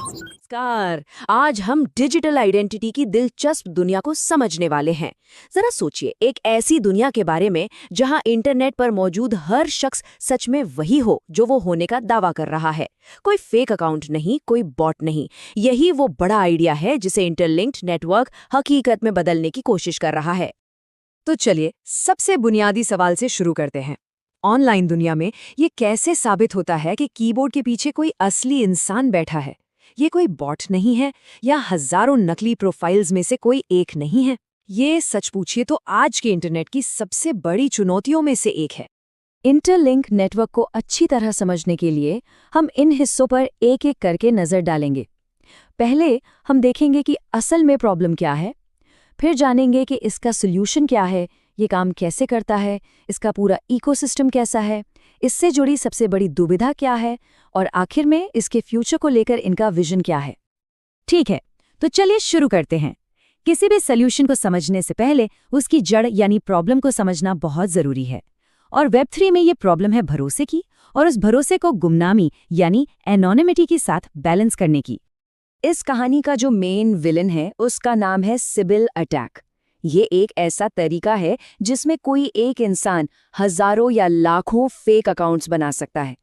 नमस्कार। आज हम डिजिटल आइडेंटिटी की दिलचस्प दुनिया को समझने वाले हैं। जरा सोचिए, एक ऐसी दुनिया के बारे में जहां इंटरनेट पर मौजूद हर शख्स सच में वही हो जो वो होने का दावा कर रहा है। कोई फेक अकाउंट नहीं, कोई बॉट नहीं। यही वो बड़ा आइडिया है जिसे इंटरलिंक्ड नेटवर्क हकीकत में बदलने की कोशिश कर रहा है। तो चलिए सबसे बुनियादी सवाल से शुरू करते हैं। ऑनलाइन दुनिया में ये कैसे साबित होता है कि कीबोर्ड के पीछे कोई असली इंसान बैठा है? ये कोई बॉट नहीं है या हजारों नकली प्रोफाइल्स में से कोई एक नहीं है। ये सच पूछिए तो आज के इंटरनेट की सबसे बड़ी चुनौतियों में से एक है। इंटरलिंक नेटवर्क को अच्छी तरह समझने के लिए हम इन हिस्सों पर एक एक करके नजर डालेंगे। पहले हम देखेंगे कि असल में प्रॉब्लम क्या है, फिर जानेंगे कि इसका सॉल्यूशन क्या है, ये काम कैसे करता है, इसका पूरा इकोसिस्टम कैसा है, इससे जुड़ी सबसे बड़ी दुविधा क्या है, और आखिर में इसके फ्यूचर को लेकर इनका विजन क्या है। ठीक है, तो चलिए शुरू करते हैं। किसी भी सॉल्यूशन को समझने से पहले उसकी जड़ यानी प्रॉब्लम को समझना बहुत जरूरी है। और वेब3 में ये प्रॉब्लम है भरोसे की, और उस भरोसे को गुमनामी यानी एनोनिमिटी के साथ बैलेंस करने की। इस कहानी का जो मेन विलन है उसका नाम है सिबिल अटैक। ये एक ऐसा तरीका है जिसमें कोई एक इंसान हजारों या लाखों फेक अकाउंट्स बना सकता है।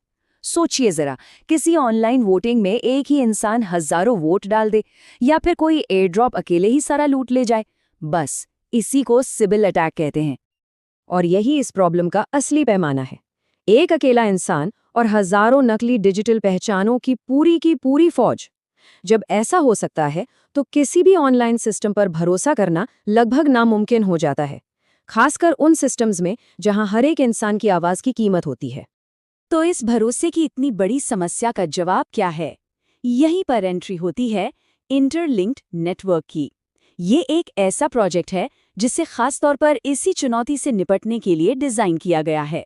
सोचिए जरा, किसी ऑनलाइन वोटिंग में एक ही इंसान हजारों वोट डाल दे, या फिर कोई एयर ड्रॉप अकेले ही सारा लूट ले जाए। बस इसी को सिबिल अटैक कहते हैं। और यही इस प्रॉब्लम का असली पैमाना है। एक अकेला इंसान और हजारों नकली डिजिटल पहचानों की पूरी फौज। जब ऐसा हो सकता है तो किसी भी ऑनलाइन सिस्टम पर भरोसा करना लगभग नामुमकिन हो जाता है, खासकर उन सिस्टम्स में जहां हर एक इंसान की आवाज की कीमत होती है। तो इस भरोसे की इतनी बड़ी समस्या का जवाब क्या है? यहीं पर एंट्री होती है इंटरलिंक्ड नेटवर्क की। ये एक ऐसा प्रोजेक्ट है जिसे खास तौर पर इसी चुनौती से निपटने के लिए डिजाइन किया गया है।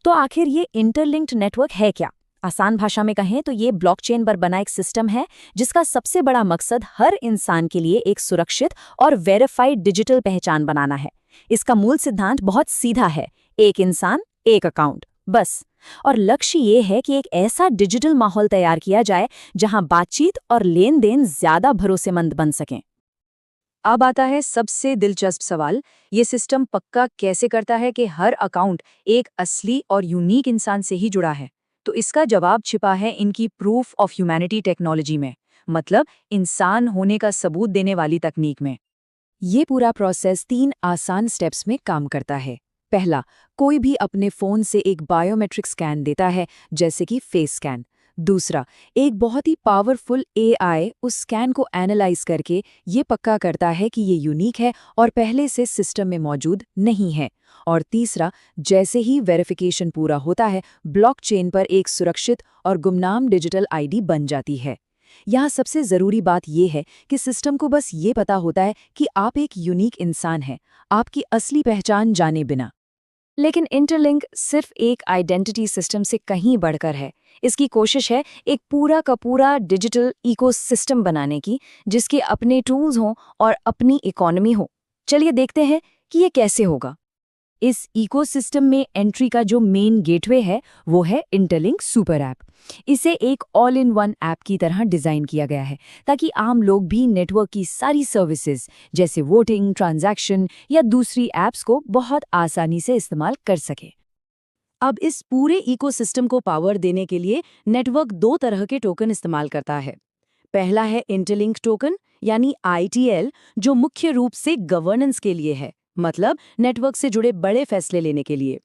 तो आखिर ये इंटरलिंक्ड नेटवर्क है क्या? आसान भाषा में कहें तो ये ब्लॉकचेन पर बना एक सिस्टम है जिसका सबसे बड़ा मकसद हर इंसान के लिए एक सुरक्षित और वेरीफाइड डिजिटल पहचान बनाना है। इसका मूल सिद्धांत बहुत सीधा है, एक इंसान एक अकाउंट, बस। और लक्ष्य ये है कि एक ऐसा डिजिटल माहौल तैयार किया जाए जहां बातचीत और लेन देन ज्यादा भरोसेमंद बन सकें। अब आता है सबसे दिलचस्प सवाल, ये सिस्टम पक्का कैसे करता है कि हर अकाउंट एक असली और यूनिक इंसान से ही जुड़ा है? तो इसका जवाब छिपा है इनकी प्रूफ ऑफ ह्यूमैनिटी टेक्नोलॉजी में, मतलब इंसान होने का सबूत देने वाली तकनीक में। ये पूरा प्रोसेस 3 आसान स्टेप्स में काम करता है। पहला, कोई भी अपने फोन से एक बायोमेट्रिक स्कैन देता है, जैसे कि फेस स्कैन। दूसरा, एक बहुत ही पावरफुल एआई उस स्कैन को एनालाइज करके ये पक्का करता है कि ये यूनिक है और पहले से सिस्टम में मौजूद नहीं है। और तीसरा, जैसे ही वेरिफिकेशन पूरा होता है, ब्लॉकचेन पर एक सुरक्षित और गुमनाम डिजिटल आईडी बन जाती है। यहाँ सबसे ज़रूरी बात यह है कि सिस्टम को बस ये पता होता है कि आप एक यूनिक इंसान हैं, आपकी असली पहचान जाने बिना। लेकिन इंटरलिंक सिर्फ एक आइडेंटिटी सिस्टम से कहीं बढ़कर है। इसकी कोशिश है एक पूरा का पूरा डिजिटल इकोसिस्टम बनाने की, जिसके अपने टूल्स हों और अपनी इकोनॉमी हो। चलिए देखते हैं कि ये कैसे होगा। इस इकोसिस्टम में एंट्री का जो मेन गेटवे है वो है इंटरलिंक सुपर ऐप। इसे एक ऑल इन वन ऐप की तरह डिज़ाइन किया गया है ताकि आम लोग भी नेटवर्क की सारी सर्विसेज जैसे वोटिंग, ट्रांजैक्शन या दूसरी ऐप्स को बहुत आसानी से इस्तेमाल कर सके। अब इस पूरे इकोसिस्टम को पावर देने के लिए नेटवर्क 2 तरह के टोकन इस्तेमाल करता है। पहला है इंटरलिंक टोकन यानी ITL, जो मुख्य रूप से गवर्नेंस के लिए है, मतलब नेटवर्क से जुड़े बड़े फैसले लेने के लिए।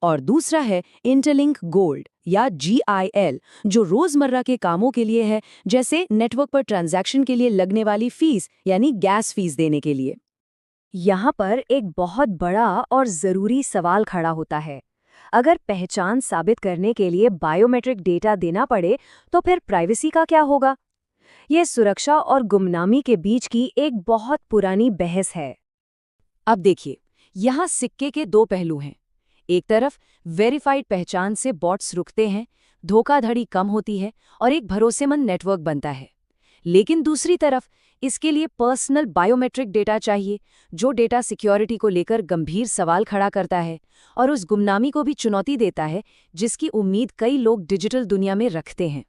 और दूसरा है इंटरलिंक गोल्ड या GIL, जो रोजमर्रा के कामों के लिए है, जैसे नेटवर्क पर ट्रांजैक्शन के लिए लगने वाली फीस यानी गैस फीस देने के लिए। यहाँ पर एक बहुत बड़ा और जरूरी सवाल खड़ा होता है। अगर पहचान साबित करने के लिए बायोमेट्रिक डेटा देना पड़े तो फिर प्राइवेसी का क्या होगा? यह सुरक्षा और गुमनामी के बीच की एक बहुत पुरानी बहस है। अब देखिए, यहाँ सिक्के के 2 पहलू हैं। एक तरफ वेरीफाइड पहचान से बॉट्स रुकते हैं, धोखाधड़ी कम होती है और एक भरोसेमंद नेटवर्क बनता है। लेकिन दूसरी तरफ इसके लिए पर्सनल बायोमेट्रिक डेटा चाहिए, जो डेटा सिक्योरिटी को लेकर गंभीर सवाल खड़ा करता है और उस गुमनामी को भी चुनौती देता है जिसकी उम्मीद कई लोग डिजिटल दुनिया में रखते हैं।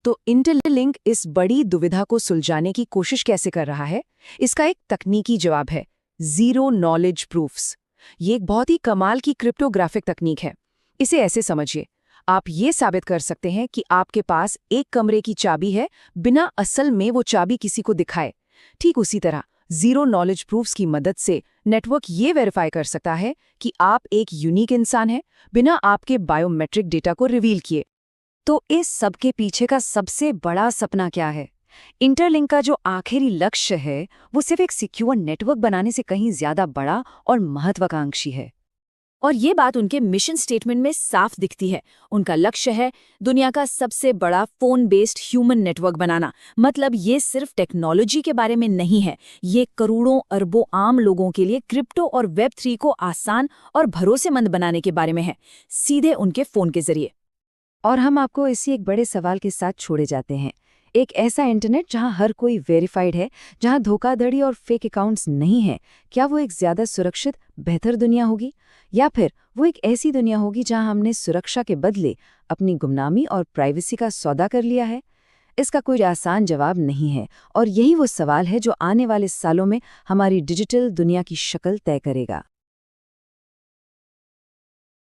तो इंटरलिंक इस बड़ी दुविधा को सुलझाने की कोशिश कैसे कर रहा है? इसका एक तकनीकी जवाब है, ज़ीरो नॉलेज प्रूफ्स। ये एक बहुत ही कमाल की क्रिप्टोग्राफिक तकनीक है। इसे ऐसे समझिए, आप ये साबित कर सकते हैं कि आपके पास एक कमरे की चाबी है बिना असल में वो चाबी किसी को दिखाए। ठीक उसी तरह ज़ीरो नॉलेज प्रूफ्स की मदद से नेटवर्क ये वेरीफाई कर सकता है कि आप एक यूनिक इंसान हैं बिना आपके बायोमेट्रिक डेटा को रिवील किए। तो इस सब के पीछे का सबसे बड़ा सपना क्या है? इंटरलिंक का जो आखिरी लक्ष्य है वो सिर्फ एक सिक्योर नेटवर्क बनाने से कहीं ज्यादा बड़ा और महत्वाकांक्षी है। और ये बात उनके मिशन स्टेटमेंट में साफ दिखती है। उनका लक्ष्य है दुनिया का सबसे बड़ा फोन बेस्ड ह्यूमन नेटवर्क बनाना। मतलब ये सिर्फ टेक्नोलॉजी के बारे में नहीं है, ये करोड़ों अरबों आम लोगों के लिए क्रिप्टो और वेब3 को आसान और भरोसेमंद बनाने के बारे में है, सीधे उनके फोन के जरिए। और हम आपको इसी एक बड़े सवाल के साथ छोड़े जाते हैं। एक ऐसा इंटरनेट जहां हर कोई वेरीफाइड है, जहां धोखाधड़ी और फेक अकाउंट्स नहीं हैं, क्या वो एक ज्यादा सुरक्षित, बेहतर दुनिया होगी? या फिर वो एक ऐसी दुनिया होगी जहां हमने सुरक्षा के बदले अपनी गुमनामी और प्राइवेसी का सौदा कर लिया है? इसका कोई आसान जवाब नहीं है, और यही वो सवाल है जो आने वाले सालों में हमारी डिजिटल दुनिया की शक्ल तय करेगा।